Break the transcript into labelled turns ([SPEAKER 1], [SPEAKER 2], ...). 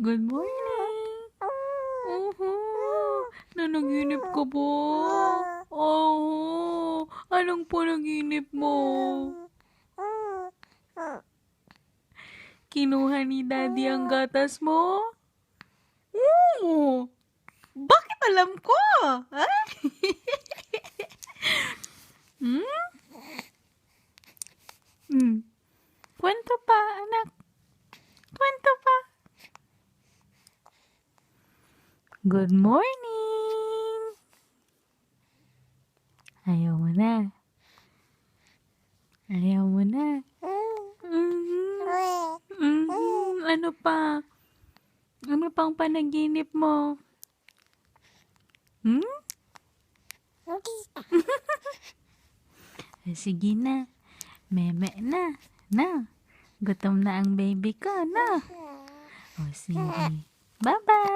[SPEAKER 1] Good morning. Nanaginip ka ba? Oo. Anong panaginip mo? Kinuha ni Daddy ang gatas mo? Oo. Bakit alam ko? Ay? Kwento pa, anak. Kwento pa. Good morning. Ayaw mo na. Ayaw mo na. Ano pa? Ano pang panaginip mo? Sige na. Meme na. Na. Gutom na ang baby ko, na. O sige. Bye-bye.